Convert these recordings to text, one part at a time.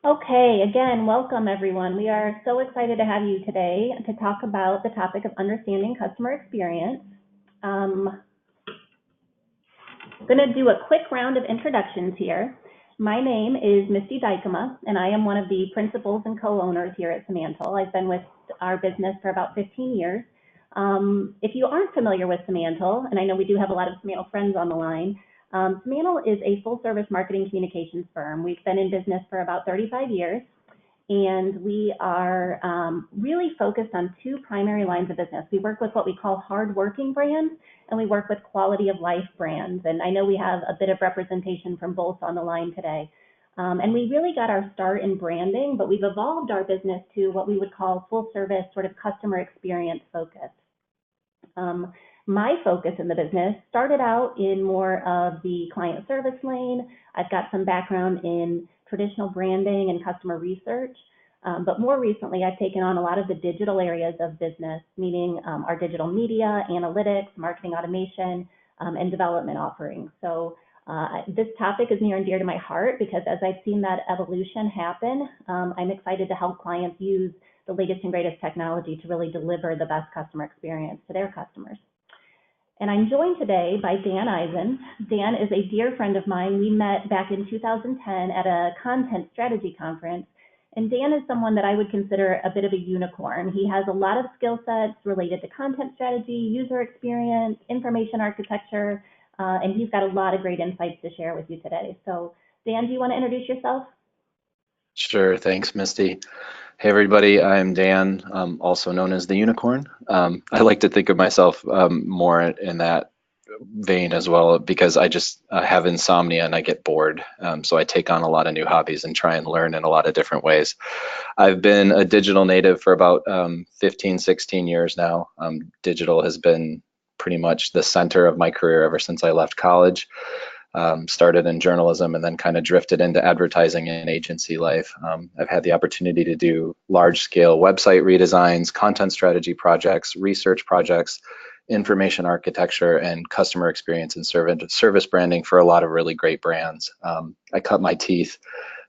Okay, again, welcome everyone. We are so excited to have you today to talk about the topic of understanding customer experience. I'm going to do a quick round of introductions here. My name is Misty Dykema, and I am one of the principals and co-owners here at Mantle. I've been with our business for about 15 years. If you aren't familiar with Mantle, and I know we do have a lot of Mantle friends on the line, Mantle is a full-service marketing communications firm. We've been in business for about 35 years, and we are really focused on two primary lines of business. We work with what we call hardworking brands, and we work with quality of life brands. And I know we have a bit of representation from both on the line today. And we really got our start in branding, but we've evolved our business to what we would call full service, sort of customer experience focus. My focus in the business started out in more of the client service lane. I've got some background in traditional branding and customer research, but more recently I've taken on a lot of the digital areas of business, meaning our digital media, analytics, marketing automation, and development offerings. So this topic is near and dear to my heart because as I've seen that evolution happen, I'm excited to help clients use the latest and greatest technology to really deliver the best customer experience to their customers. And I'm joined today by Dan Eisen. Dan is a dear friend of mine. We met back in 2010 at a content strategy conference. And Dan is someone that I would consider a bit of a unicorn. He has a lot of skill sets related to content strategy, user experience, information architecture, and he's got a lot of great insights to share with you today. So Dan, do you want to introduce yourself? Sure, thanks, Misty. Hey, everybody, I'm Dan, also known as the Unicorn. I like to think of myself more in that vein as well because I just have insomnia and I get bored. So I take on a lot of new hobbies and try and learn in a lot of different ways. I've been a digital native for about 15, 16 years now. Digital has been pretty much the center of my career ever since I left college. Started in journalism and then kind of drifted into advertising and agency life. I've had the opportunity to do large-scale website redesigns, content strategy projects, research projects, information architecture, and customer experience and service branding for a lot of really great brands. I cut my teeth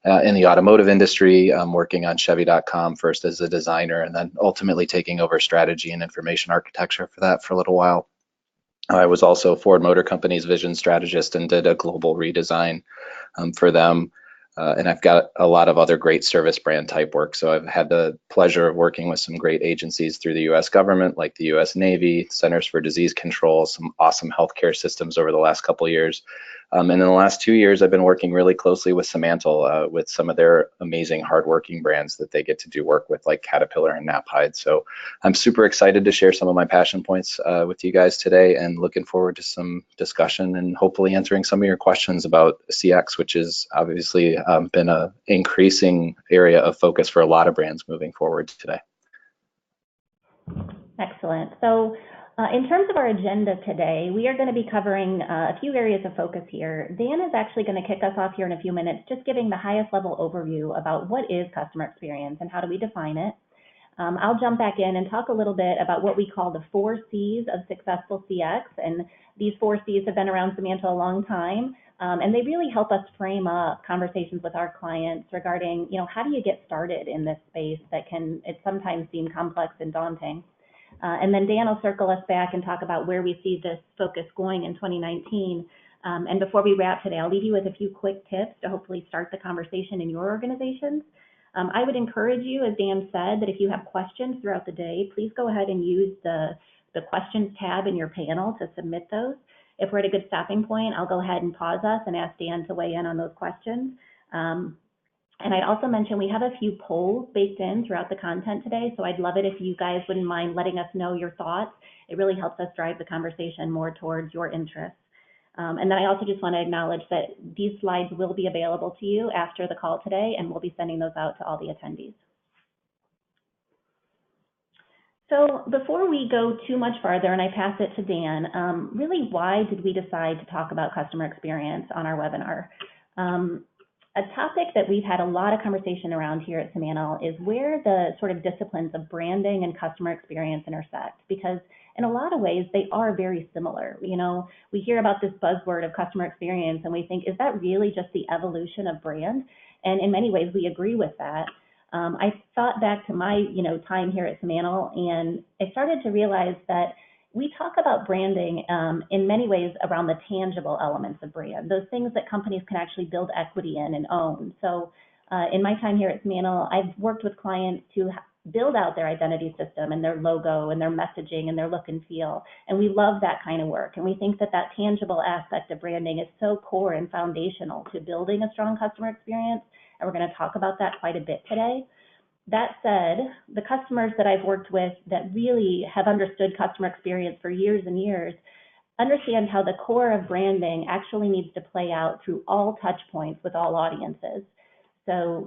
in the automotive industry, working on Chevy.com first as a designer and then ultimately taking over strategy and information architecture for that for a little while. I was also Ford Motor Company's vision strategist and did a global redesign for them. And I've got a lot of other great service brand type work. So I've had the pleasure of working with some great agencies through the US government, like the US Navy, Centers for Disease Control, some awesome healthcare systems over the last couple of years. And in the last 2 years, I've been working really closely with Mantle with some of their amazing hardworking brands that they get to do work with, like Caterpillar and Knapheide. So I'm super excited to share some of my passion points with you guys today and looking forward to some discussion and hopefully answering some of your questions about CX, which has obviously been an increasing area of focus for a lot of brands moving forward today. Excellent. So in terms of our agenda today, we are going to be covering a few areas of focus here. Dan is actually going to kick us off here in a few minutes, just giving the highest level overview about what is customer experience and how do we define it. I'll jump back in and talk a little bit about what we call the 4 C's of successful CX. And these 4 C's have been around Mantle a long time. And they really help us frame up conversations with our clients regarding, how do you get started in this space that it sometimes seem complex and daunting. And then Dan will circle us back and talk about where we see this focus going in 2019. And before we wrap today, I'll leave you with a few quick tips to hopefully start the conversation in your organizations. I would encourage you, as Dan said, that if you have questions throughout the day, please go ahead and use the questions tab in your panel to submit those. If we're at a good stopping point, I'll go ahead and pause us and ask Dan to weigh in on those questions. And I'd also mention we have a few polls baked in throughout the content today, so I'd love it if you guys wouldn't mind letting us know your thoughts. It really helps us drive the conversation more towards your interests. And then I also just want to acknowledge that these slides will be available to you after the call today, and we'll be sending those out to all the attendees. So before we go too much farther and I pass it to Dan, really why did we decide to talk about customer experience on our webinar? a topic that we've had a lot of conversation around here at Mantle is where the sort of disciplines of branding and customer experience intersect, because in a lot of ways they are very similar. You know, we hear about this buzzword of customer experience and we think, is that really just the evolution of brand? And in many ways we agree with that. I thought back to my, time here at Mantle, and I started to realize that we talk about branding in many ways around the tangible elements of brand, those things that companies can actually build equity in and own. So in my time here at Mantle, I've worked with clients to build out their identity system and their logo and their messaging and their look and feel. And we love that kind of work. And we think that that tangible aspect of branding is so core and foundational to building a strong customer experience. And we're going to talk about that quite a bit today. That said, the customers that I've worked with that really have understood customer experience for years and years understand how the core of branding actually needs to play out through all touch points with all audiences. So,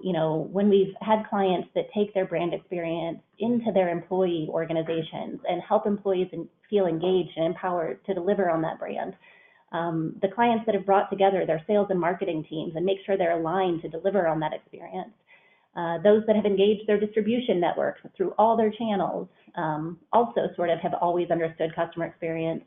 when we've had clients that take their brand experience into their employee organizations and help employees feel engaged and empowered to deliver on that brand, the clients that have brought together their sales and marketing teams and make sure they're aligned to deliver on that experience, those that have engaged their distribution networks through all their channels, also sort of have always understood customer experience.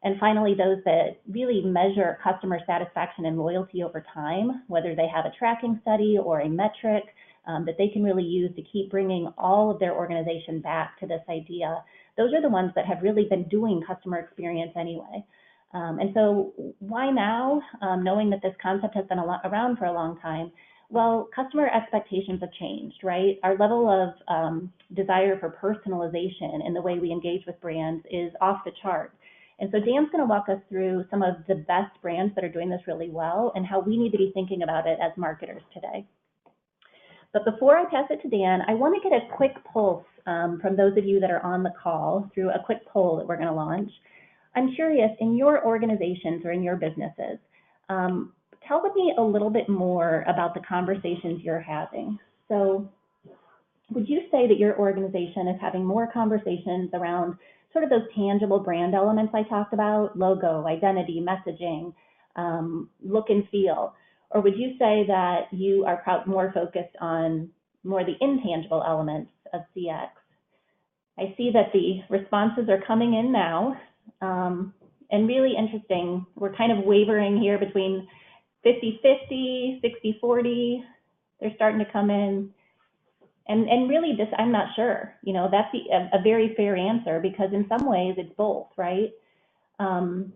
And finally, those that really measure customer satisfaction and loyalty over time, whether they have a tracking study or a metric that they can really use to keep bringing all of their organization back to this idea, those are the ones that have really been doing customer experience anyway. And so why now, knowing that this concept has been around for a long time? Well, customer expectations have changed, right? Our level of desire for personalization in the way we engage with brands is off the chart. And so Dan's going to walk us through some of the best brands that are doing this really well and how we need to be thinking about it as marketers today. But before I pass it to Dan, I want to get a quick pulse from those of you that are on the call through a quick poll that we're going to launch. I'm curious, in your organizations or in your businesses, tell me a little bit more about the conversations you're having. So would you say that your organization is having more conversations around sort of those tangible brand elements I talked about, logo, identity, messaging, look and feel? Or would you say that you are more focused on more the intangible elements of CX? I see that the responses are coming in now. And really interesting, we're kind of wavering here between 50-50, 60-40, they're starting to come in. And really this, I'm not sure, that's a very fair answer because in some ways it's both, right? So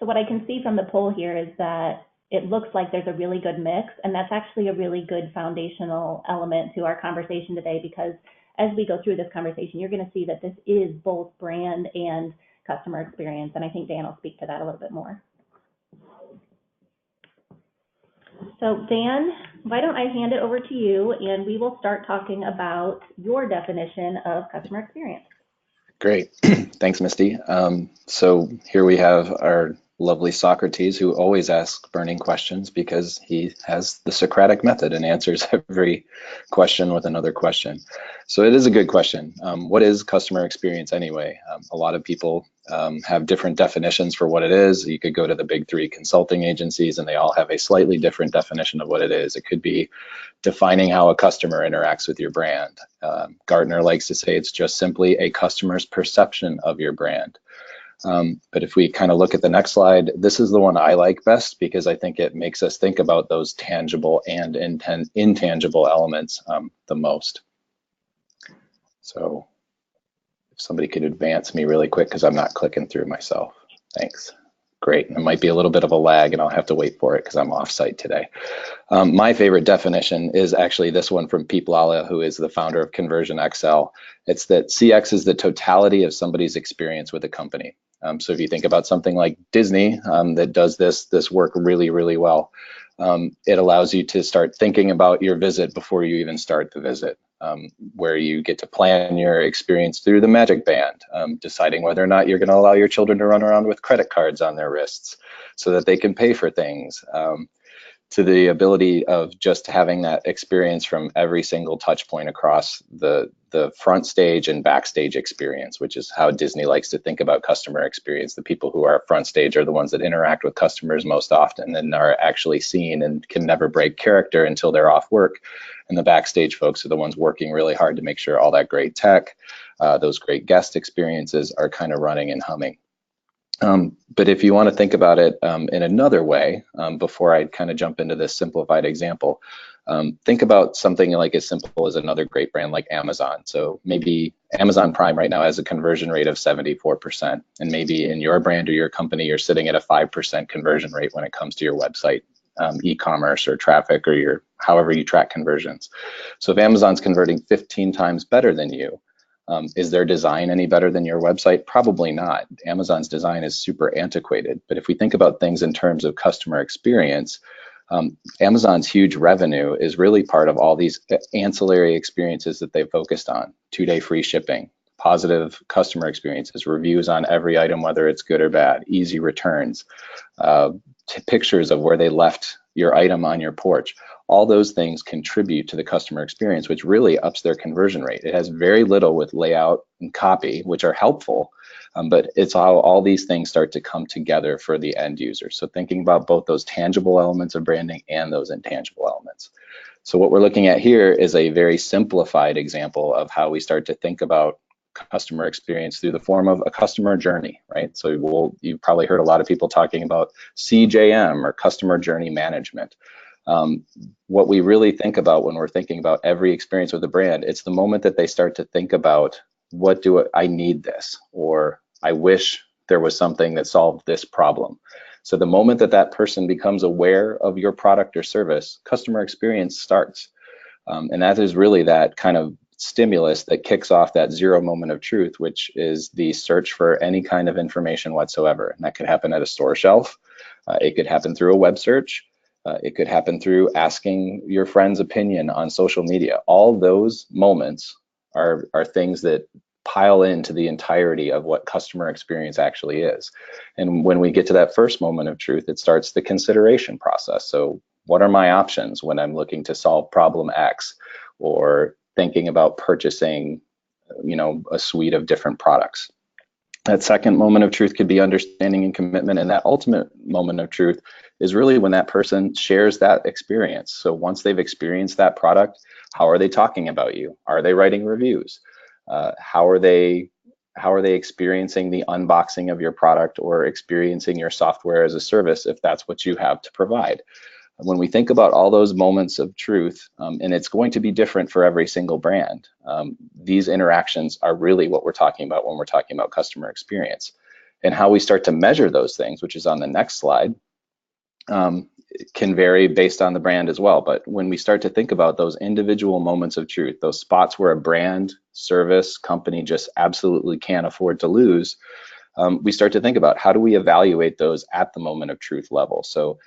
what I can see from the poll here is that it looks like there's a really good mix, and that's actually a really good foundational element to our conversation today, because as we go through this conversation, you're going to see that this is both brand and customer experience, and I think Dan will speak to that a little bit more. So Dan, why don't I hand it over to you, and we will start talking about your definition of customer experience. Great. Thanks, Misty. So here we have our lovely Socrates, who always asks burning questions because he has the Socratic method and answers every question with another question. So it is a good question. What is customer experience anyway? A lot of people have different definitions for what it is. You could go to the big three consulting agencies and they all have a slightly different definition of what it is. It could be defining how a customer interacts with your brand. Gartner likes to say it's just simply a customer's perception of your brand. But if we kind of look at the next slide, this is the one I like best because I think it makes us think about those tangible and intangible elements the most. So if somebody could advance me really quick because I'm not clicking through myself. Thanks. Great. It might be a little bit of a lag and I'll have to wait for it because I'm off-site today. My favorite definition is actually this one from Pete Lala, who is the founder of Conversion XL. It's that CX is the totality of somebody's experience with a company. So if you think about something like Disney that does this work really, really well, it allows you to start thinking about your visit before you even start the visit, where you get to plan your experience through the magic band, deciding whether or not you're going to allow your children to run around with credit cards on their wrists so that they can pay for things, to the ability of just having that experience from every single touch point across the front stage and backstage experience, which is how Disney likes to think about customer experience. The people who are front stage are the ones that interact with customers most often and are actually seen and can never break character until they're off work. And the backstage folks are the ones working really hard to make sure all that great tech, those great guest experiences are kind of running and humming. But if you want to think about it in another way, before I kind of jump into this simplified example, think about something like as simple as another great brand like Amazon. So maybe Amazon Prime right now has a conversion rate of 74%, and maybe in your brand or your company, you're sitting at a 5% conversion rate when it comes to your website, e-commerce or traffic or your however you track conversions. So if Amazon's converting 15 times better than you, is their design any better than your website? Probably not. Amazon's design is super antiquated. But if we think about things in terms of customer experience, Amazon's huge revenue is really part of all these ancillary experiences that they focused on. 2-day free shipping, positive customer experiences, reviews on every item, whether it's good or bad, easy returns, pictures of where they left your item on your porch. All those things contribute to the customer experience, which really ups their conversion rate. It has very little with layout and copy, which are helpful, but it's how all these things start to come together for the end user. So thinking about both those tangible elements of branding and those intangible elements. So what we're looking at here is a very simplified example of how we start to think about customer experience through the form of a customer journey, right? So you've probably heard a lot of people talking about CJM or customer journey management. What we really think about when we're thinking about every experience with a brand, it's the moment that they start to think about, what do I need this, or I wish there was something that solved this problem. So the moment that that person becomes aware of your product or service, customer experience starts. And that is really that kind of stimulus that kicks off that zero moment of truth, which is the search for any kind of information whatsoever. And that could happen at a store shelf. It could happen through a web search. It could happen through asking your friend's opinion on social media. All those moments are things that pile into the entirety of what customer experience actually is. And when we get to that first moment of truth, it starts the consideration process. So what are my options when I'm looking to solve problem X, or thinking about purchasing, a suite of different products? That second moment of truth could be understanding and commitment, and that ultimate moment of truth is really when that person shares that experience. So once they've experienced that product, how are they talking about you? Are they writing reviews? How are they experiencing the unboxing of your product or experiencing your software as a service, if that's what you have to provide? When we think about all those moments of truth, and it's going to be different for every single brand, these interactions are really what we're talking about when we're talking about customer experience. And how we start to measure those things, which is on the next slide, can vary based on the brand as well. But when we start to think about those individual moments of truth, those spots where a brand, service, company just absolutely can't afford to lose, we start to think about, how do we evaluate those at the moment of truth level? So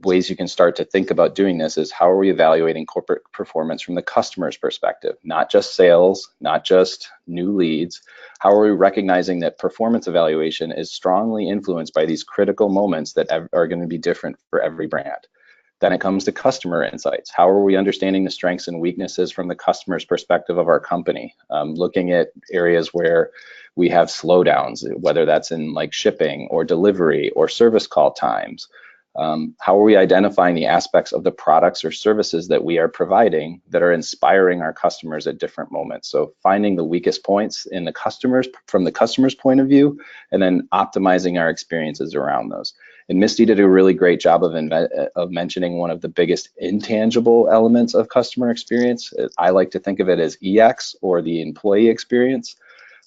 ways you can start to think about doing this is, how are we evaluating corporate performance from the customer's perspective? Not just sales, not just new leads. How are we recognizing that performance evaluation is strongly influenced by these critical moments that are going to be different for every brand? Then it comes to customer insights. How are we understanding the strengths and weaknesses from the customer's perspective of our company? Looking at areas where we have slowdowns, whether that's in like shipping or delivery or service call times. How are we identifying the aspects of the products or services that we are providing that are inspiring our customers at different moments? So finding the weakest points in from the customer's point of view, and then optimizing our experiences around those. And Misty did a really great job of mentioning one of the biggest intangible elements of customer experience. I like to think of it as EX, or the employee experience.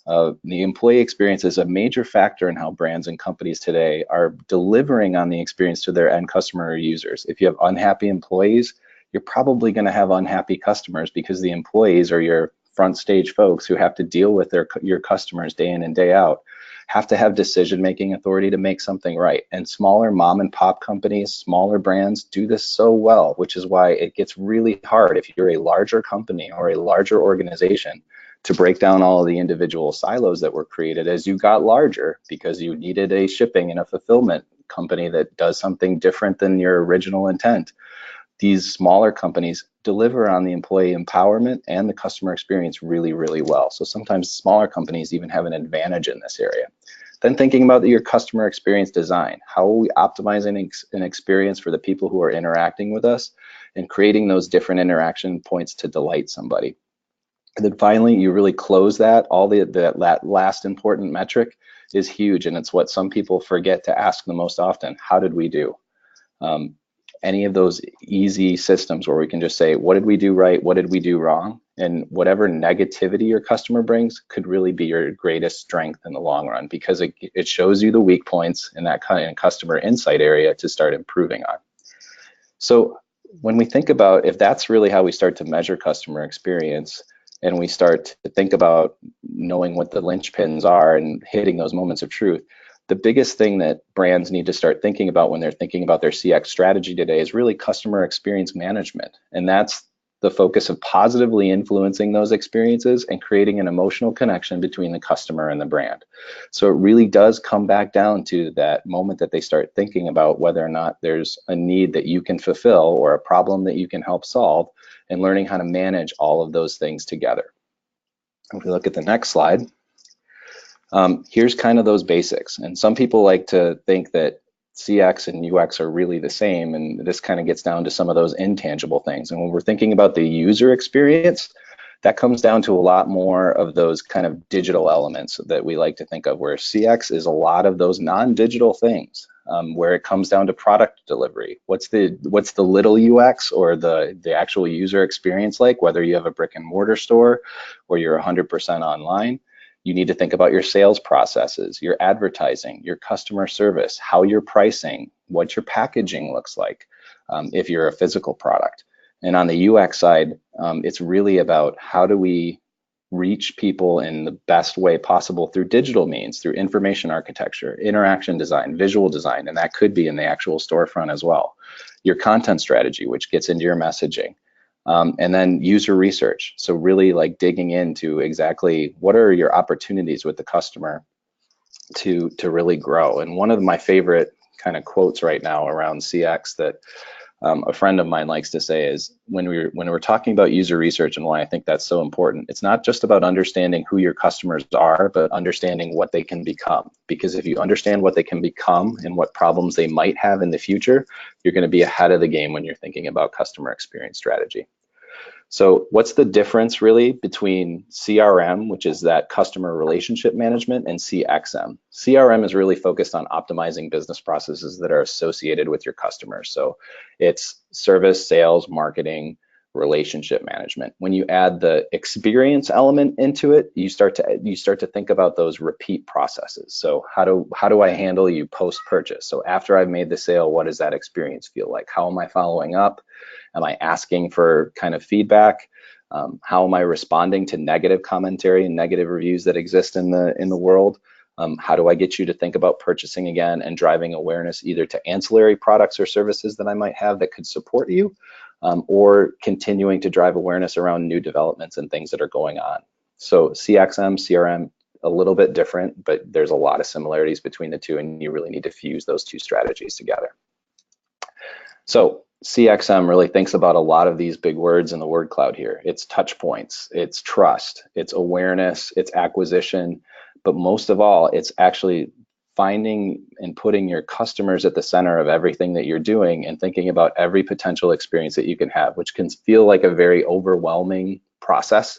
The employee experience is a major factor in how brands and companies today are delivering on the experience to their end customer or users. If you have unhappy employees, you're probably going to have unhappy customers, because the employees are your front stage folks who have to deal with your customers day in and day out, have to have decision-making authority to make something right. And smaller mom and pop companies, smaller brands do this so well, which is why it gets really hard if you're a larger company or a larger organization to break down all of the individual silos that were created as you got larger, because you needed a shipping and a fulfillment company that does something different than your original intent. These smaller companies deliver on the employee empowerment and the customer experience really, really well. So sometimes smaller companies even have an advantage in this area. Then thinking about your customer experience design. How are we optimizing an experience for the people who are interacting with us and creating those different interaction points to delight somebody? And then finally, you really close that. That last important metric is huge, and it's what some people forget to ask the most often. How did we do? Any of those easy systems where we can just say, what did we do right? What did we do wrong? And whatever negativity your customer brings could really be your greatest strength in the long run, because it shows you the weak points in that kind of customer insight area to start improving on. So when we think about, if that's really how we start to measure customer experience, and we start to think about knowing what the linchpins are and hitting those moments of truth, the biggest thing that brands need to start thinking about when they're thinking about their CX strategy today is really customer experience management. And that's the focus of positively influencing those experiences and creating an emotional connection between the customer and the brand. So it really does come back down to that moment that they start thinking about whether or not there's a need that you can fulfill or a problem that you can help solve, and learning how to manage all of those things together. If we look at the next slide, here's kind of those basics. And some people like to think that CX and UX are really the same, and this kind of gets down to some of those intangible things. And when we're thinking about the user experience, that comes down to a lot more of those kind of digital elements that we like to think of, where CX is a lot of those non-digital things, where it comes down to product delivery. What's the little UX or the actual user experience like, whether you have a brick and mortar store or you're 100% online? You need to think about your sales processes, your advertising, your customer service, how you're pricing, what your packaging looks like, if you're a physical product. And on the UX side, it's really about how do we reach people in the best way possible through digital means, through information architecture, interaction design, visual design, and that could be in the actual storefront as well. Your content strategy, which gets into your messaging. And then user research. So really like digging into exactly what are your opportunities with the customer to really grow. And one of my favorite kind of quotes right now around CX that a friend of mine likes to say is, when we're talking about user research and why I think that's so important, it's not just about understanding who your customers are, but understanding what they can become. Because if you understand what they can become and what problems they might have in the future, you're going to be ahead of the game when you're thinking about customer experience strategy. So what's the difference really between CRM, which is that customer relationship management, and CXM? CRM is really focused on optimizing business processes that are associated with your customers. So it's service, sales, marketing, relationship management. When you add the experience element into it, you start to think about those repeat processes. So how do I handle you post-purchase? So after I've made the sale, what does that experience feel like? How am I following up? Am I asking for kind of feedback? How am I responding to negative commentary and negative reviews that exist in the world? How do I get you to think about purchasing again and driving awareness either to ancillary products or services that I might have that could support you, or continuing to drive awareness around new developments and things that are going on? So CXM, CRM, a little bit different, but there's a lot of similarities between the two, and you really need to fuse those two strategies together. So CXM really thinks about a lot of these big words in the word cloud here. It's touch points, it's trust, it's awareness, it's acquisition, but most of all, it's actually finding and putting your customers at the center of everything that you're doing and thinking about every potential experience that you can have, which can feel like a very overwhelming process,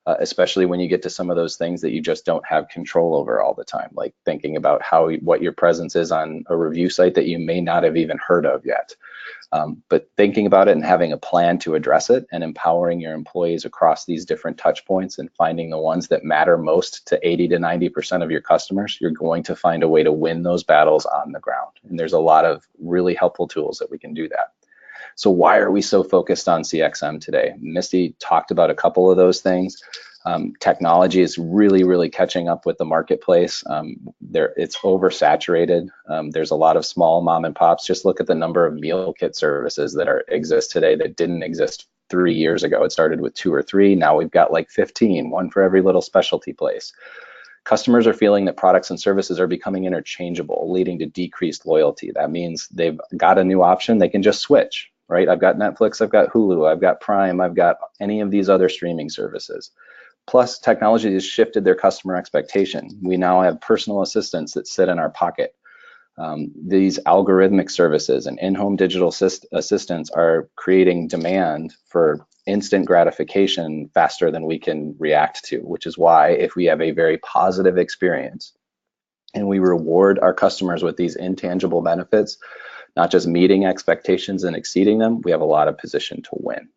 especially when you get to some of those things that you just don't have control over all the time, like thinking about what your presence is on a review site that you may not have even heard of yet. But thinking about it and having a plan to address it, and empowering your employees across these different touch points and finding the ones that matter most to 80 to 90% of your customers, you're going to find a way to win those battles on the ground. And there's a lot of really helpful tools that we can do that. So why are we so focused on CXM today? Misty talked about a couple of those things. Technology is really catching up with the marketplace. It's oversaturated. There's a lot of small mom and pops. Just look at the number of meal kit services that exist today that didn't exist 3 years ago. It started with 2 or 3. Now we've got like 15, one for every little specialty place. Customers are feeling that products and services are becoming interchangeable, leading to decreased loyalty. That means they've got a new option, they can just switch, right? I've got Netflix, I've got Hulu, I've got Prime, I've got any of these other streaming services. Plus, technology has shifted their customer expectation. We now have personal assistants that sit in our pocket. These algorithmic services and in-home digital assistants are creating demand for instant gratification faster than we can react to, which is why if we have a very positive experience and we reward our customers with these intangible benefits, not just meeting expectations and exceeding them, we have a lot of position to win.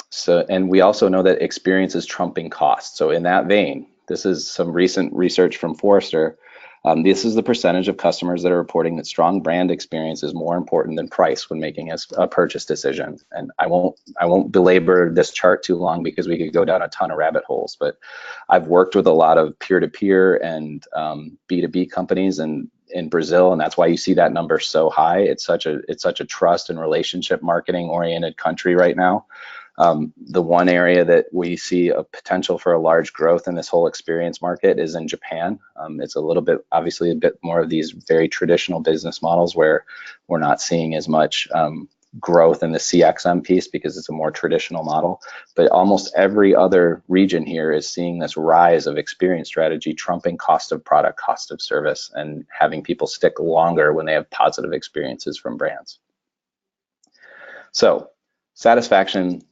So, and we also know that experience is trumping cost. So in that vein, this is some recent research from Forrester. This is the percentage of customers that are reporting that strong brand experience is more important than price when making a purchase decision. And I won't belabor this chart too long because we could go down a ton of rabbit holes. But I've worked with a lot of peer-to-peer and B2B companies in Brazil, and that's why you see that number so high. It's such a trust and relationship marketing oriented country right now. The one area that we see a potential for a large growth in this whole experience market is in Japan. It's a little bit, obviously, a bit more of these very traditional business models where we're not seeing as much growth in the CXM piece because it's a more traditional model. But almost every other region here is seeing this rise of experience strategy trumping cost of product, cost of service, and having people stick longer when they have positive experiences from brands. So satisfaction,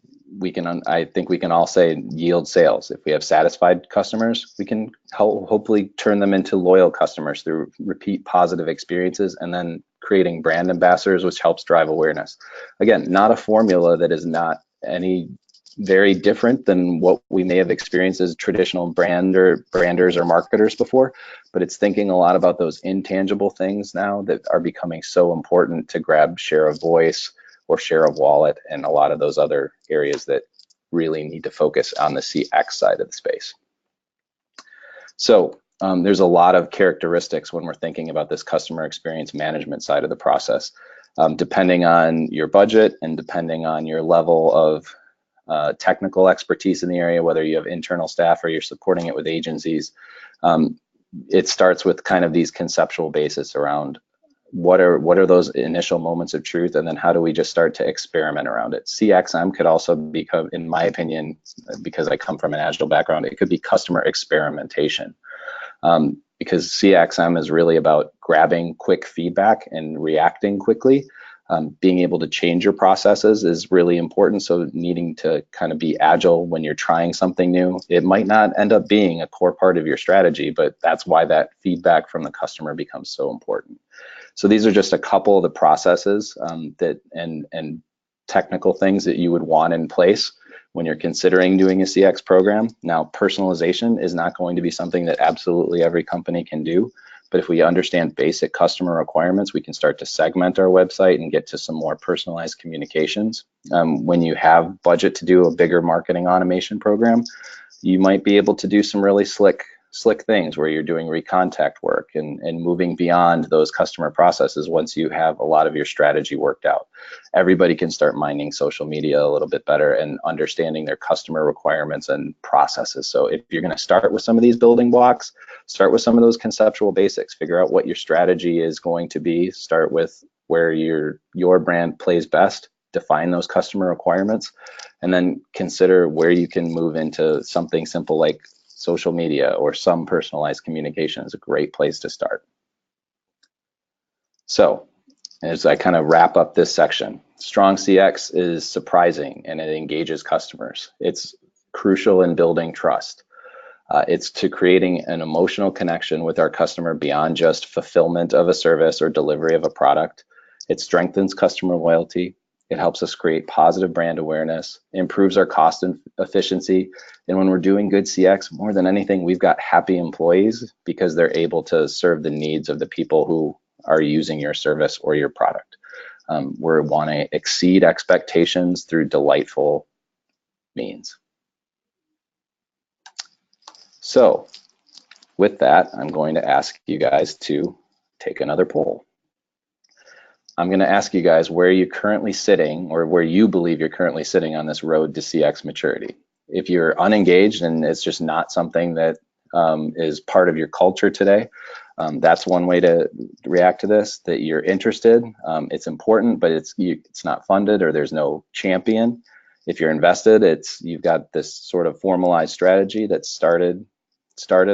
I think we can all say yield sales. If we have satisfied customers, we can hopefully turn them into loyal customers through repeat positive experiences and then creating brand ambassadors, which helps drive awareness. Again, not a formula that is not any very different than what we may have experienced as traditional branders or marketers before, but it's thinking a lot about those intangible things now that are becoming so important to grab share of voice or share of wallet and a lot of those other areas that really need to focus on the CX side of the space. So there's a lot of characteristics when we're thinking about this customer experience management side of the process. Depending on your budget and depending on your level of technical expertise in the area, whether you have internal staff or you're supporting it with agencies, it starts with kind of these conceptual basis around what are those initial moments of truth, and then how do we just start to experiment around it. CXM could also become, in my opinion, because I come from an agile background, it could be customer experimentation, because CXM is really about grabbing quick feedback and reacting quickly. Being able to change your processes is really important, so needing to kind of be agile when you're trying something new. It might not end up being a core part of your strategy, but that's why that feedback from the customer becomes so important. So these are just a couple of the processes and technical things that you would want in place when you're considering doing a CX program. Now, personalization is not going to be something that absolutely every company can do, but if we understand basic customer requirements, we can start to segment our website and get to some more personalized communications. When you have budget to do a bigger marketing automation program, you might be able to do some really slick things where you're doing recontact work and moving beyond those customer processes once you have a lot of your strategy worked out. Everybody can start mining social media a little bit better and understanding their customer requirements and processes. So if you're going to start with some of these building blocks, start with some of those conceptual basics, figure out what your strategy is going to be, start with where your brand plays best, define those customer requirements, and then consider where you can move into something simple like social media or some personalized communication is a great place to start. So as I kind of wrap up this section, strong CX is surprising and it engages customers. It's crucial in building trust. It's to creating an emotional connection with our customer beyond just fulfillment of a service or delivery of a product. It strengthens customer loyalty. It helps us create positive brand awareness, improves our cost and efficiency. And when we're doing good CX, more than anything, we've got happy employees because they're able to serve the needs of the people who are using your service or your product. We want to exceed expectations through delightful means. So with that, I'm going to ask you guys to take another poll. I'm going to ask you guys where you're currently sitting or where you believe you're currently sitting on this road to CX maturity. If you're unengaged and it's just not something that is part of your culture today, that's one way to react to this. That you're interested, it's important, but it's not funded, or there's no champion. If you're invested, you've got this sort of formalized strategy that started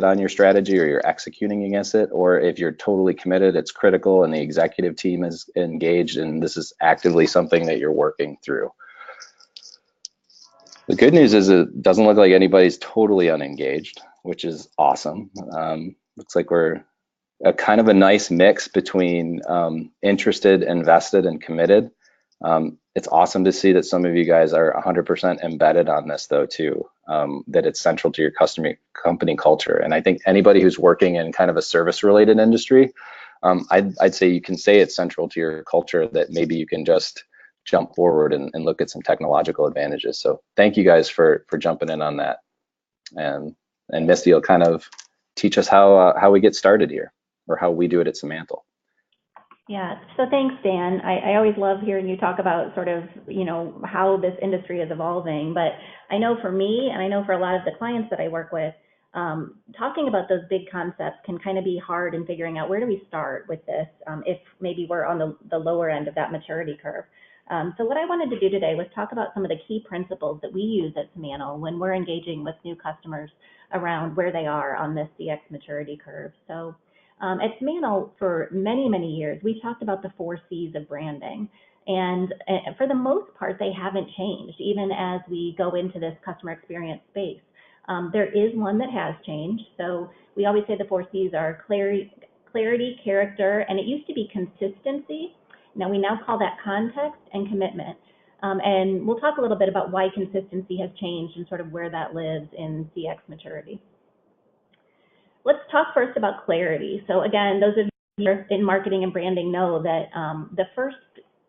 on your strategy, or you're executing against it. Or if you're totally committed, it's critical and the executive team is engaged, and this is actively something that you're working through. The good news is it doesn't look like anybody's totally unengaged, which is awesome. Looks like we're a kind of a nice mix between interested, invested, and committed. It's awesome to see that some of you guys are 100% embedded on this, though, too, that it's central to your company culture. And I think anybody who's working in kind of a service-related industry, I'd say you can say it's central to your culture, that maybe you can just jump forward and look at some technological advantages. So thank you guys for jumping in on that. And Misty will kind of teach us how we get started here, or how we do it at Mantle. Yeah, so thanks, Dan. I always love hearing you talk about sort of, how this industry is evolving. But I know for me, and I know for a lot of the clients that I work with, talking about those big concepts can kind of be hard in figuring out where do we start with this, if maybe we're on the lower end of that maturity curve. So what I wanted to do today was talk about some of the key principles that we use at Mantle when we're engaging with new customers around where they are on this CX maturity curve. So at Mantle, for many, many years, we talked about the 4 C's of branding. And for the most part, they haven't changed, even as we go into this customer experience space. There is one that has changed. So we always say the 4 C's are clarity, character, and it used to be consistency. Now we call that context and commitment. And we'll talk a little bit about why consistency has changed and sort of where that lives in CX maturity. Let's talk first about clarity. So again, those of you in marketing and branding know that the first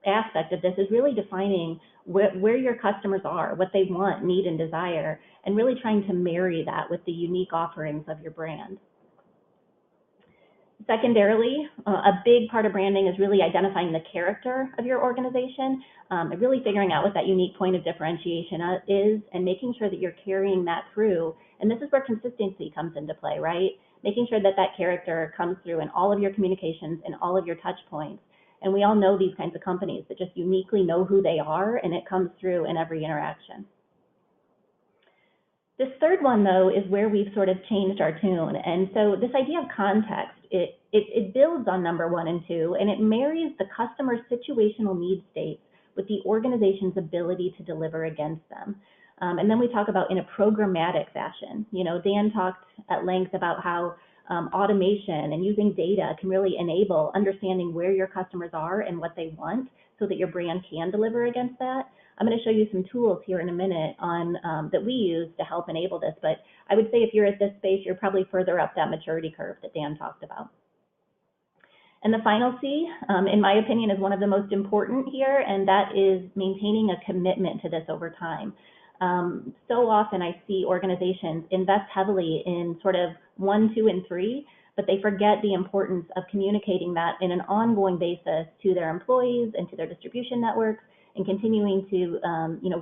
aspect of this is really defining where your customers are, what they want, need, and desire, and really trying to marry that with the unique offerings of your brand. Secondarily, a big part of branding is really identifying the character of your organization, and really figuring out what that unique point of differentiation is, and making sure that you're carrying that through. And this is where consistency comes into play, right? Making sure that that character comes through in all of your communications and all of your touch points. And we all know these kinds of companies that just uniquely know who they are, and it comes through in every interaction. This third one, though, is where we've sort of changed our tune. And so this idea of context, it builds on number 1 and 2, and it marries the customer's situational need states with the organization's ability to deliver against them. And then we talk about in a programmatic fashion. Dan talked at length about how automation and using data can really enable understanding where your customers are and what they want, so that your brand can deliver against that. I'm going to show you some tools here in a minute on that we use to help enable this. But I would say if you're at this space, you're probably further up that maturity curve that Dan talked about. And the final C, in my opinion, is one of the most important here, and that is maintaining a commitment to this over time. So often I see organizations invest heavily in sort of 1, 2, and 3, but they forget the importance of communicating that in an ongoing basis to their employees and to their distribution networks, and continuing to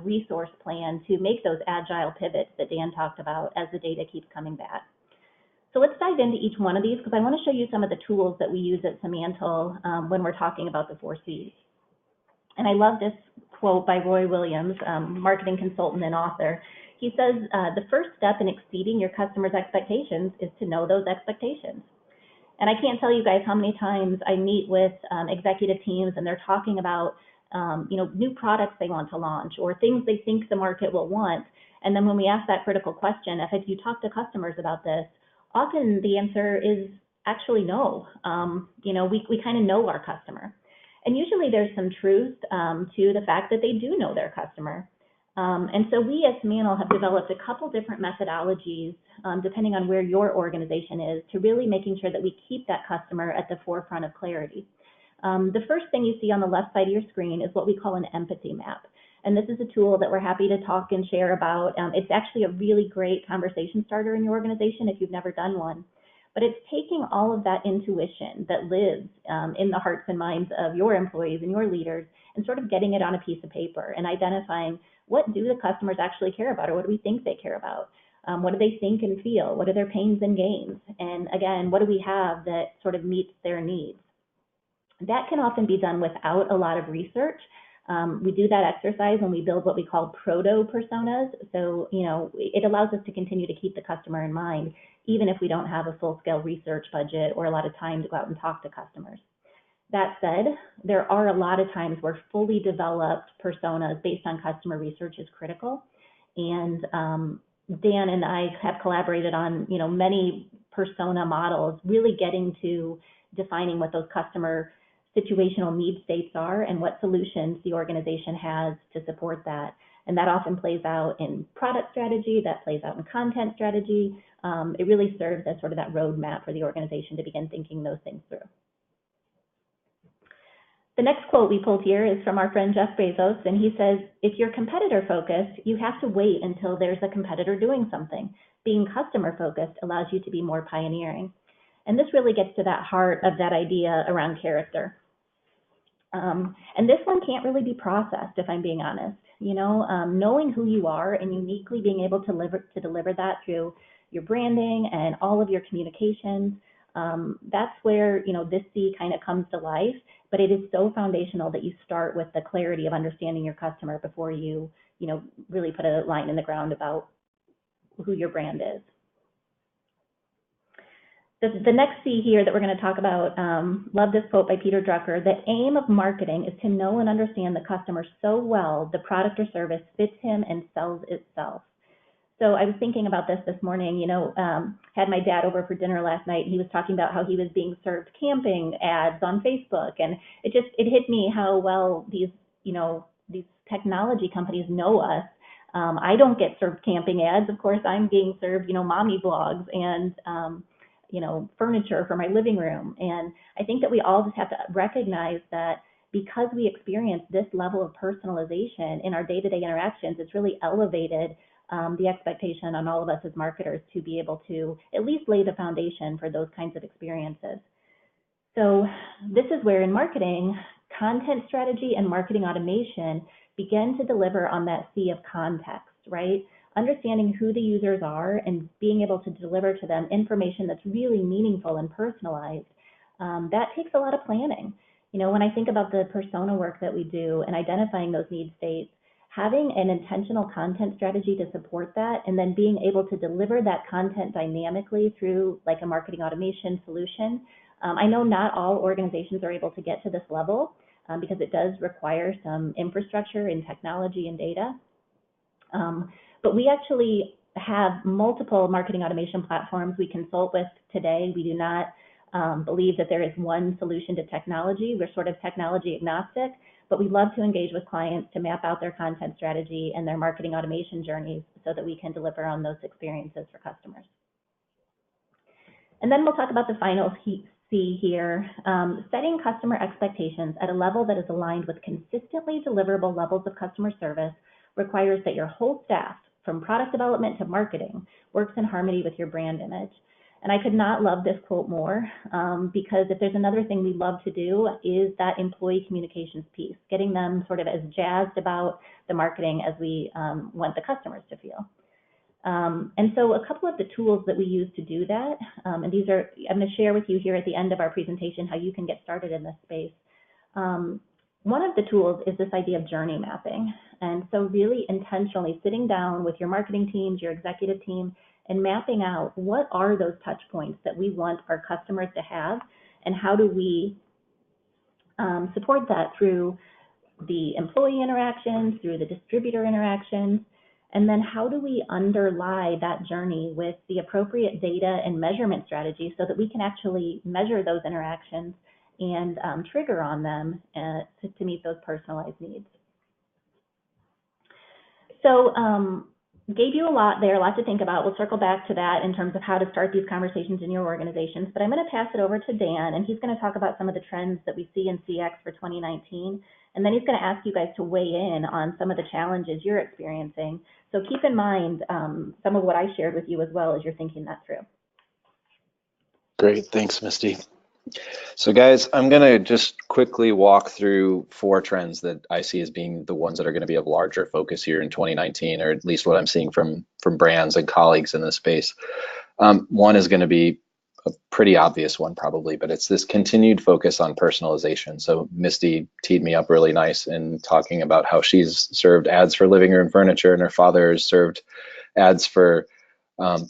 resource plan to make those agile pivots that Dan talked about as the data keeps coming back. So let's dive into each one of these, because I want to show you some of the tools that we use at Mantle when we're talking about the 4 C's. And I love this quote by Roy Williams, marketing consultant and author. He says, the first step in exceeding your customers' expectations is to know those expectations. And I can't tell you guys how many times I meet with executive teams, and they're talking about new products they want to launch, or things they think the market will want. And then when we ask that critical question, if you talk to customers about this, often the answer is actually no. We kind of know our customer. And usually there's some truth to the fact that they do know their customer. And so we as Mantle have developed a couple different methodologies, depending on where your organization is, to really making sure that we keep that customer at the forefront of clarity. The first thing you see on the left side of your screen is what we call an empathy map. And this is a tool that we're happy to talk and share about. It's actually a really great conversation starter in your organization if you've never done one. But it's taking all of that intuition that lives in the hearts and minds of your employees and your leaders, and sort of getting it on a piece of paper and identifying what do the customers actually care about, or what do we think they care about? What do they think and feel? What are their pains and gains? And again, what do we have that sort of meets their needs? That can often be done without a lot of research. We do that exercise when we build what we call proto-personas. So, it allows us to continue to keep the customer in mind, even if we don't have a full-scale research budget or a lot of time to go out and talk to customers. That said, there are a lot of times where fully developed personas based on customer research is critical. And Dan and I have collaborated on, many persona models, really getting to defining what those customer situational need states are and what solutions the organization has to support that. And that often plays out in product strategy, that plays out in content strategy. It really serves as sort of that roadmap for the organization to begin thinking those things through. The next quote we pulled here is from our friend Jeff Bezos, and he says, if you're competitor focused, you have to wait until there's a competitor doing something. Being customer focused allows you to be more pioneering. And this really gets to that heart of that idea around character. And this one can't really be processed, if I'm being honest. Knowing who you are and uniquely being able to deliver that through your branding and all of your communications, that's where, this C kind of comes to life. But it is so foundational that you start with the clarity of understanding your customer before you, really put a line in the ground about who your brand is. The next C here that we're going to talk about, love this quote by Peter Drucker: the aim of marketing is to know and understand the customer so well the product or service fits him and sells itself. So I was thinking about this morning, had my dad over for dinner last night, and he was talking about how he was being served camping ads on Facebook. And it hit me how well these technology companies know us. I don't get served camping ads. Of course, I'm being served, mommy blogs and, furniture for my living room. And I think that we all just have to recognize that because we experience this level of personalization in our day-to-day interactions, it's really elevated the expectation on all of us as marketers to be able to at least lay the foundation for those kinds of experiences. So this is where in marketing, content strategy and marketing automation begin to deliver on that C of context, right? Understanding who the users are and being able to deliver to them information that's really meaningful and personalized, that takes a lot of planning. When I think about the persona work that we do and identifying those need states, having an intentional content strategy to support that, and then being able to deliver that content dynamically through like a marketing automation solution. I know not all organizations are able to get to this level because it does require some infrastructure in technology and data. But we actually have multiple marketing automation platforms we consult with today. We do not believe that there is one solution to technology. We're sort of technology agnostic, but we love to engage with clients to map out their content strategy and their marketing automation journeys so that we can deliver on those experiences for customers. And then we'll talk about the final C here, setting customer expectations at a level that is aligned with consistently deliverable levels of customer service requires that your whole staff, from product development to marketing, works in harmony with your brand image. And I could not love this quote more because if there's another thing we love to do is that employee communications piece, getting them sort of as jazzed about the marketing as we want the customers to feel. And so a couple of the tools that we use to do that, and these are, I'm going to share with you here at the end of our presentation how you can get started in this space. One of the tools is this idea of journey mapping. And so really intentionally sitting down with your marketing teams, your executive team, and mapping out what are those touch points that we want our customers to have, and how do we support that through the employee interactions, through the distributor interactions, and then how do we underlie that journey with the appropriate data and measurement strategies so that we can actually measure those interactions and trigger on them to meet those personalized needs. So gave you a lot there, a lot to think about. We'll circle back to that in terms of how to start these conversations in your organizations, but I'm going to pass it over to Dan, and he's going to talk about some of the trends that we see in CX for 2019, and then he's going to ask you guys to weigh in on some of the challenges you're experiencing. So keep in mind some of what I shared with you as well as you're thinking that through. Great, thanks, Misty. So guys, I'm gonna just quickly walk through four trends that I see as being the ones that are gonna be of larger focus here in 2019, or at least what I'm seeing from brands and colleagues in this space. One is gonna be a pretty obvious one probably, but it's this continued focus on personalization. So Misty teed me up really nice in talking about how she's served ads for living room furniture and her father has served ads for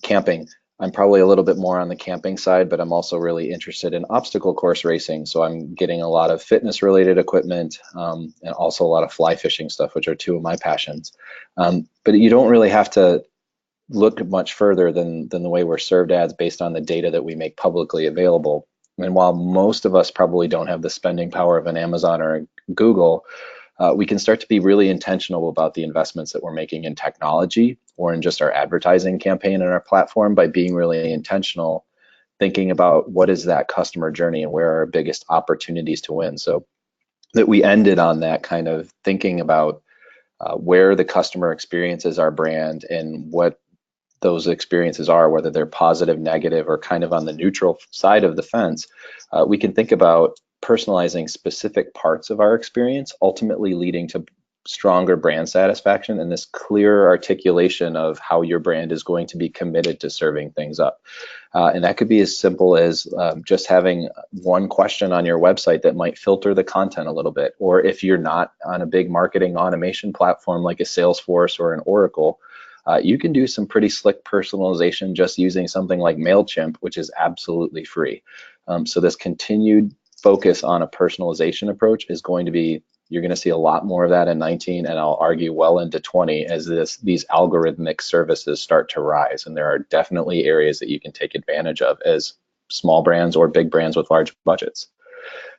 camping. I'm probably a little bit more on the camping side, but I'm also really interested in obstacle course racing. So I'm getting a lot of fitness related equipment and also a lot of fly fishing stuff, which are two of my passions. But you don't really have to look much further than the way we're served ads based on the data that we make publicly available. And while most of us probably don't have the spending power of an Amazon or a Google, we can start to be really intentional about the investments that we're making in technology or in just our advertising campaign and our platform by being really intentional, thinking about what is that customer journey and where are our biggest opportunities to win. So that we ended on that kind of thinking about where the customer experiences our brand and what those experiences are, whether they're positive, negative, or kind of on the neutral side of the fence, we can think about personalizing specific parts of our experience, ultimately leading to stronger brand satisfaction and this clearer articulation of how your brand is going to be committed to serving things up. And that could be as simple as just having one question on your website that might filter the content a little bit. Or if you're not on a big marketing automation platform like a Salesforce or an Oracle, you can do some pretty slick personalization just using something like MailChimp, which is absolutely free. So this continued focus on a personalization approach is going to be, you're going to see a lot more of that in 19, and I'll argue well into 20 as these algorithmic services start to rise. And there are definitely areas that you can take advantage of as small brands or big brands with large budgets.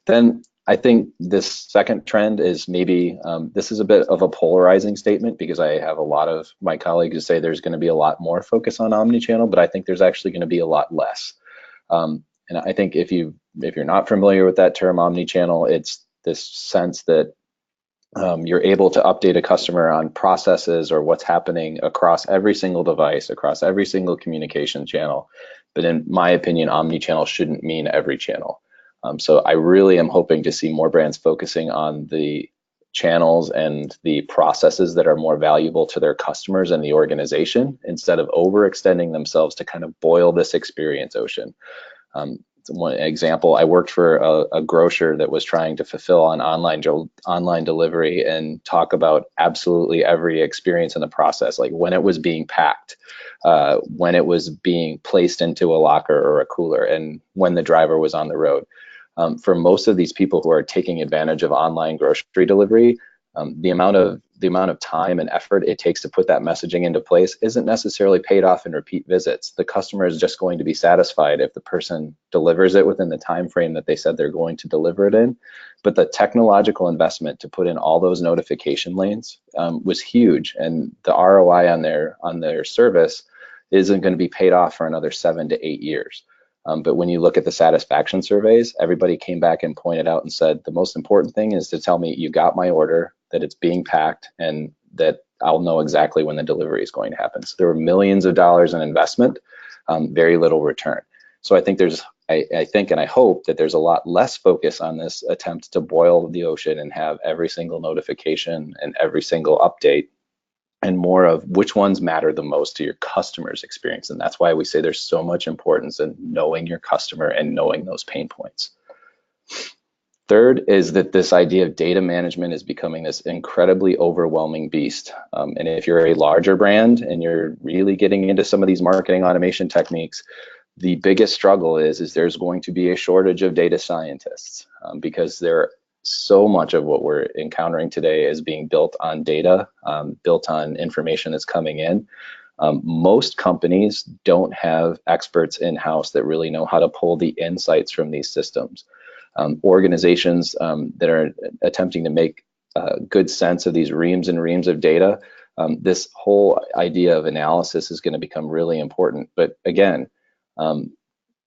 Then I think this second trend is maybe, this is a bit of a polarizing statement because I have a lot of my colleagues who say there's going to be a lot more focus on omnichannel, but I think there's actually going to be a lot less. And I think if you're not familiar with that term omnichannel, it's this sense that you're able to update a customer on processes or what's happening across every single device, across every single communication channel. But in my opinion, omnichannel shouldn't mean every channel. So I really am hoping to see more brands focusing on the channels and the processes that are more valuable to their customers and the organization instead of overextending themselves to kind of boil this experience ocean. One example, I worked for a grocer that was trying to fulfill an online delivery and talk about absolutely every experience in the process, like when it was being packed, when it was being placed into a locker or a cooler, and when the driver was on the road. For most of these people who are taking advantage of online grocery delivery, the amount of time and effort it takes to put that messaging into place isn't necessarily paid off in repeat visits. The customer is just going to be satisfied if the person delivers it within the time frame that they said they're going to deliver it in. But the technological investment to put in all those notification lanes was huge, and the ROI on their service isn't going to be paid off for another 7 to 8 years. But when you look at the satisfaction surveys, everybody came back and pointed out and said, the most important thing is to tell me you got my order, that it's being packed, and that I'll know exactly when the delivery is going to happen. So there were millions of dollars in investment, very little return. So I think I think and I hope that there's a lot less focus on this attempt to boil the ocean and have every single notification and every single update, and more of which ones matter the most to your customer's experience. And that's why we say there's so much importance in knowing your customer and knowing those pain points. Third is that this idea of data management is becoming this incredibly overwhelming beast. And if you're a larger brand and you're really getting into some of these marketing automation techniques, the biggest struggle is there's going to be a shortage of data scientists because so much of what we're encountering today is being built on data, built on information that's coming in. Most companies don't have experts in-house that really know how to pull the insights from these systems. Organizations that are attempting to make good sense of these reams and reams of data, this whole idea of analysis is going to become really important. But again,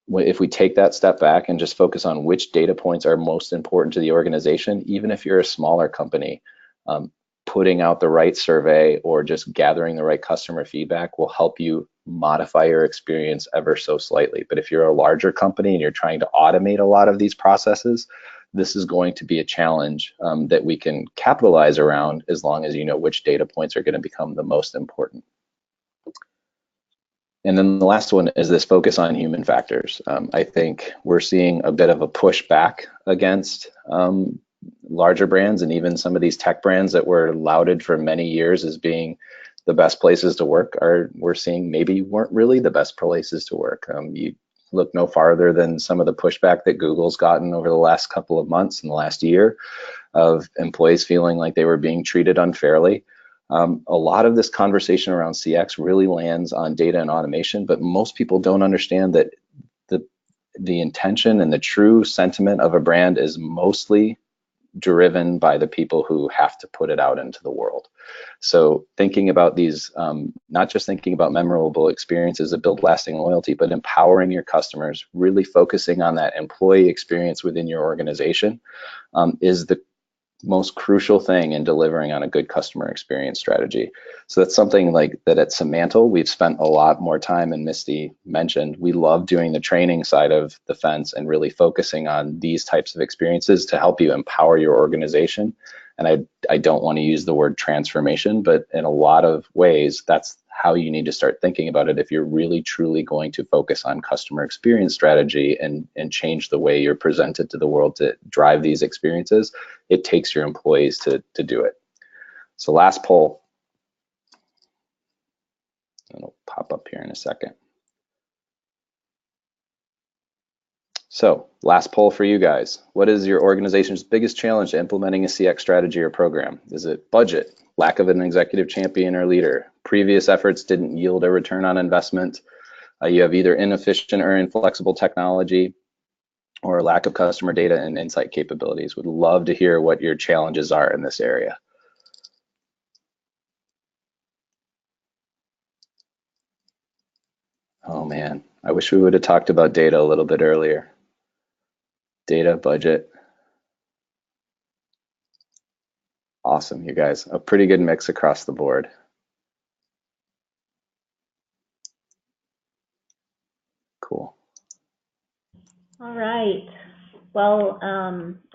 if we take that step back and just focus on which data points are most important to the organization, even if you're a smaller company, putting out the right survey or just gathering the right customer feedback will help you modify your experience ever so slightly. But if you're a larger company and you're trying to automate a lot of these processes, this is going to be a challenge that we can capitalize around as long as you know which data points are going to become the most important. And then the last one is this focus on human factors. I think we're seeing a bit of a pushback against larger brands, and even some of these tech brands that were lauded for many years as being the best places to work we're seeing maybe weren't really the best places to work. You look no farther than some of the pushback that Google's gotten over the last couple of months and the last year of employees feeling like they were being treated unfairly. A lot of this conversation around CX really lands on data and automation, but most people don't understand that the intention and the true sentiment of a brand is mostly driven by the people who have to put it out into the world. So thinking about these, not just thinking about memorable experiences that build lasting loyalty, but empowering your customers, really focusing on that employee experience within your organization is the most crucial thing in delivering on a good customer experience strategy. So that's something like that at Mantle, we've spent a lot more time, and Misty mentioned, we love doing the training side of the fence and really focusing on these types of experiences to help you empower your organization. And I don't want to use the word transformation, but in a lot of ways, that's how you need to start thinking about it if you're really truly going to focus on customer experience strategy and change the way you're presented to the world to drive these experiences. It takes your employees to do it. So last poll, it'll pop up here in a second. So last poll for you guys. What is your organization's biggest challenge to implementing a CX strategy or program? Is it budget, lack of an executive champion or leader, previous efforts didn't yield a return on investment, you have either inefficient or inflexible technology, or lack of customer data and insight capabilities? Would love to hear what your challenges are in this area. Oh man, I wish we would have talked about data a little bit earlier. Data, budget. Awesome, you guys. A pretty good mix across the board. Cool. All right. Well,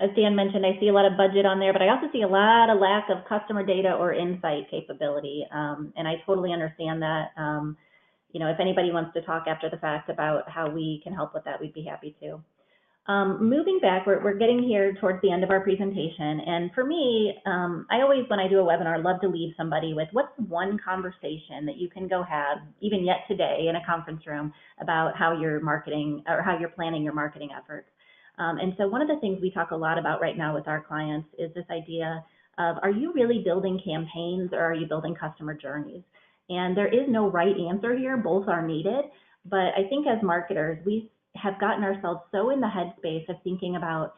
as Dan mentioned, I see a lot of budget on there, but I also see a lot of lack of customer data or insight capability. And I totally understand that. You know, if anybody wants to talk after the fact about how we can help with that, we'd be happy to. Moving back, we're getting here towards the end of our presentation. And for me, I always, when I do a webinar, love to leave somebody with what's one conversation that you can go have, even yet today in a conference room, about how you're marketing or how you're planning your marketing efforts. And so one of the things we talk a lot about right now with our clients is this idea of, are you really building campaigns or are you building customer journeys? And there is no right answer here, both are needed. But I think as marketers, we have gotten ourselves so in the headspace of thinking about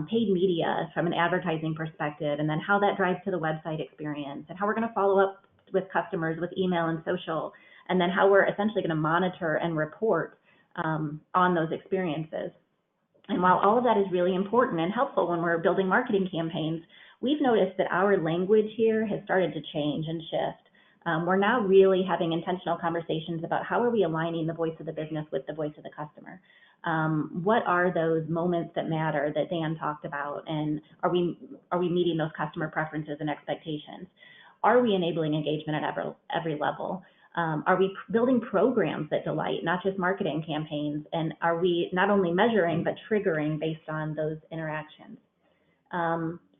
paid media from an advertising perspective, and then how that drives to the website experience, and how we're going to follow up with customers with email and social, and then how we're essentially going to monitor and report on those experiences. And while all of that is really important and helpful when we're building marketing campaigns, we've noticed that our language here has started to change and shift. We're now really having intentional conversations about how are we aligning the voice of the business with the voice of the customer. What are those moments that matter that Dan talked about, and are we meeting those customer preferences and expectations? Are we enabling engagement at every level? Are we building programs that delight, not just marketing campaigns? And are we not only measuring, but triggering based on those interactions?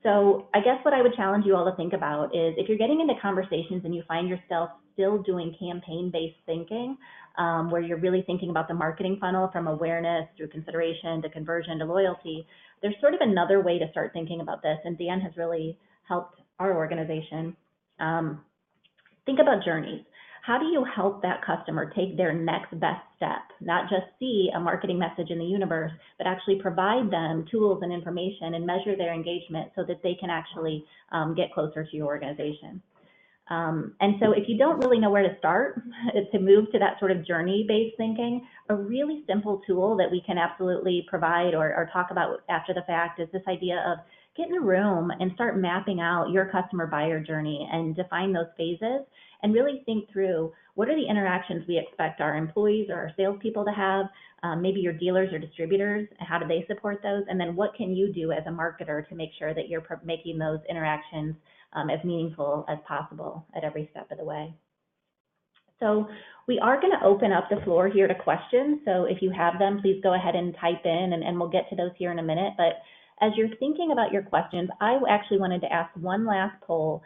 So I guess what I would challenge you all to think about is, if you're getting into conversations and you find yourself still doing campaign-based thinking, where you're really thinking about the marketing funnel from awareness through consideration to conversion to loyalty, there's sort of another way to start thinking about this, and Dan has really helped our organization. Think about journeys. How do you help that customer take their next best step? Not just see a marketing message in the universe, but actually provide them tools and information and measure their engagement so that they can actually get closer to your organization. And so if you don't really know where to start to move to that sort of journey-based thinking, a really simple tool that we can absolutely provide or talk about after the fact is this idea of get in a room and start mapping out your customer buyer journey and define those phases and really think through what are the interactions we expect our employees or our salespeople to have, maybe your dealers or distributors, how do they support those, and then what can you do as a marketer to make sure that you're making those interactions as meaningful as possible at every step of the way. So we are going to open up the floor here to questions. So if you have them, please go ahead and type in, and we'll get to those here in a minute. But as you're thinking about your questions, I actually wanted to ask one last poll.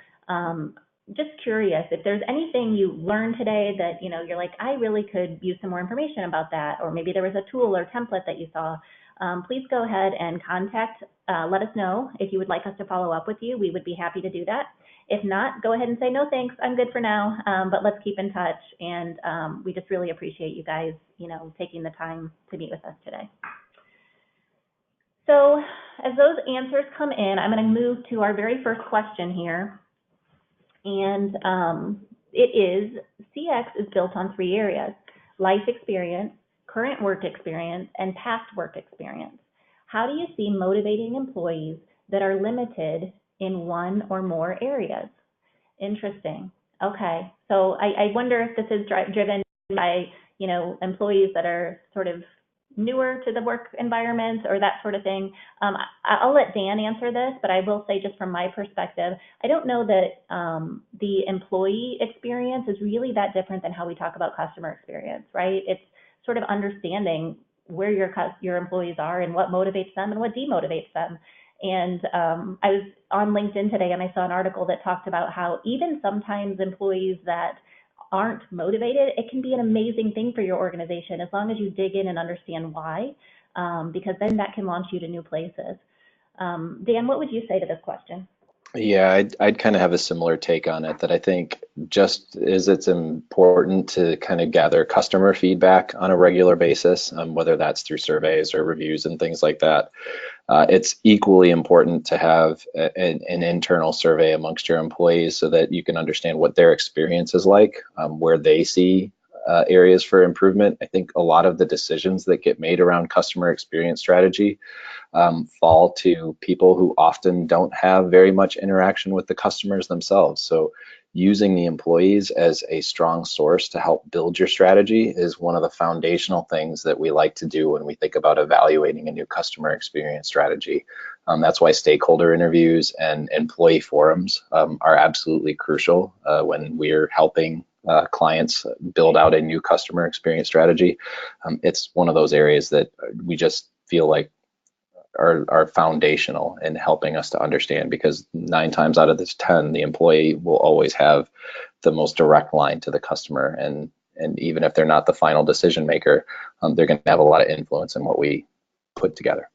Just curious if there's anything you learned today that you're like, I really could use some more information about that, or maybe there was a tool or template that you saw. Please go ahead and contact, let us know if you would like us to follow up with you. We would be happy to do that. If not, go ahead and say, no, thanks, I'm good for now, but let's keep in touch. And we just really appreciate you guys, taking the time to meet with us today. So as those answers come in, I'm going to move to our very first question here. And it is, CX is built on 3 areas: life experience, current work experience, and past work experience. How do you see motivating employees that are limited in one or more areas? Interesting. Okay, so I wonder if this is driven by employees that are sort of newer to the work environment or that sort of thing. I'll let Dan answer this, but I will say just from my perspective, I don't know that the employee experience is really that different than how we talk about customer experience, right? It's sort of understanding where your employees are and what motivates them and what demotivates them. And I was on LinkedIn today and I saw an article that talked about how even sometimes employees that aren't motivated, it can be an amazing thing for your organization as long as you dig in and understand why, because then that can launch you to new places. Dan, what would you say to this question? Yeah, I'd kind of have a similar take on it, that I think just as it's important to kind of gather customer feedback on a regular basis, whether that's through surveys or reviews and things like that, it's equally important to have an internal survey amongst your employees so that you can understand what their experience is like, where they see areas for improvement. I think a lot of the decisions that get made around customer experience strategy fall to people who often don't have very much interaction with the customers themselves. So using the employees as a strong source to help build your strategy is one of the foundational things that we like to do when we think about evaluating a new customer experience strategy. That's why stakeholder interviews and employee forums are absolutely crucial when we're helping clients build out a new customer experience strategy. It's one of those areas that we just feel like are foundational in helping us to understand, because 9 times out of 10, the employee will always have the most direct line to the customer. And even if they're not the final decision maker, they're going to have a lot of influence in what we put together.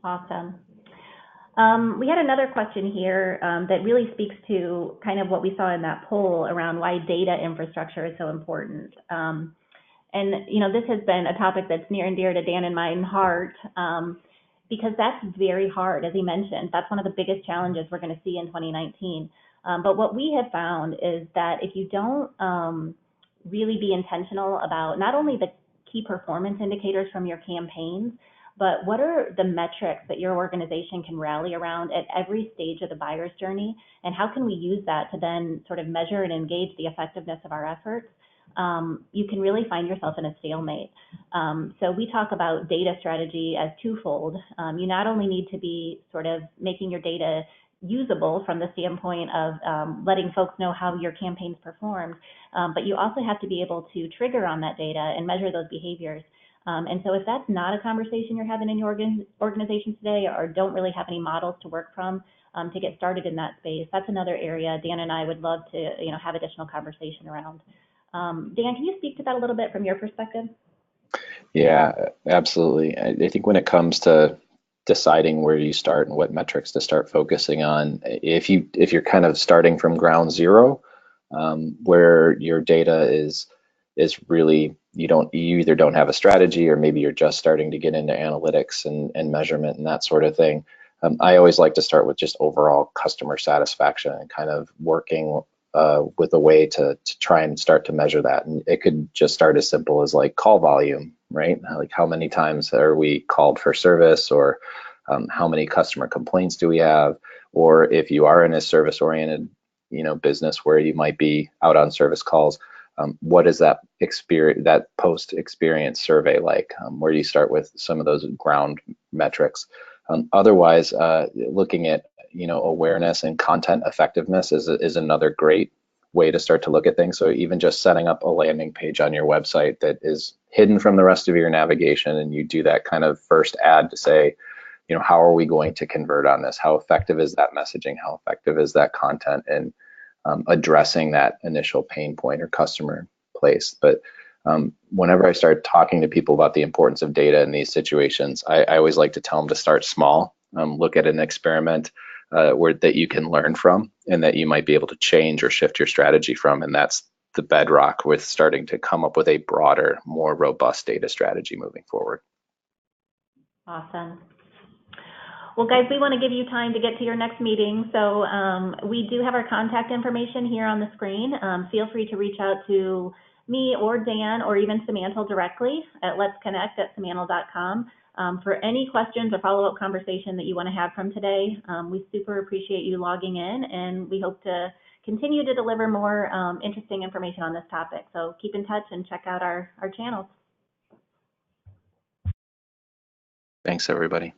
Awesome. We had another question here that really speaks to kind of what we saw in that poll around why data infrastructure is so important. And this has been a topic that's near and dear to Dan and my heart, because that's very hard, as he mentioned. That's one of the biggest challenges we're going to see in 2019. But what we have found is that if you don't really be intentional about not only the key performance indicators from your campaigns, but what are the metrics that your organization can rally around at every stage of the buyer's journey, and how can we use that to then sort of measure and engage the effectiveness of our efforts? You can really find yourself in a stalemate. So we talk about data strategy as twofold. You not only need to be sort of making your data usable from the standpoint of letting folks know how your campaigns performed, but you also have to be able to trigger on that data and measure those behaviors. And so if that's not a conversation you're having in your organization today, or don't really have any models to work from to get started in that space, that's another area Dan and I would love to have additional conversation around. Dan, can you speak to that a little bit from your perspective? Yeah, absolutely. I think when it comes to deciding where you start and what metrics to start focusing on, if you're kind of starting from ground zero, where your data is really, you either don't have a strategy, or maybe you're just starting to get into analytics and measurement and that sort of thing. I always like to start with just overall customer satisfaction and kind of working with a way to try and start to measure that. And it could just start as simple as like call volume, right? Like how many times are we called for service, or how many customer complaints do we have, or if you are in a service-oriented, business where you might be out on service calls, what is that experience, that post-experience survey like, where you start with some of those ground metrics. Otherwise, looking at awareness and content effectiveness is another great way to start to look at things. So even just setting up a landing page on your website that is hidden from the rest of your navigation, and you do that kind of first ad to say, how are we going to convert on this? How effective is that messaging? How effective is that content? And addressing that initial pain point or customer place. But whenever I start talking to people about the importance of data in these situations, I always like to tell them to start small, look at an experiment that you can learn from and that you might be able to change or shift your strategy from. And that's the bedrock with starting to come up with a broader, more robust data strategy moving forward. Awesome. Well, guys, we want to give you time to get to your next meeting. So we do have our contact information here on the screen. Feel free to reach out to me or Dan or even Mantle directly at letsconnect@mantle.com for any questions or follow-up conversation that you want to have from today. We super appreciate you logging in, and we hope to continue to deliver more interesting information on this topic. So keep in touch and check out our channels. Thanks, everybody.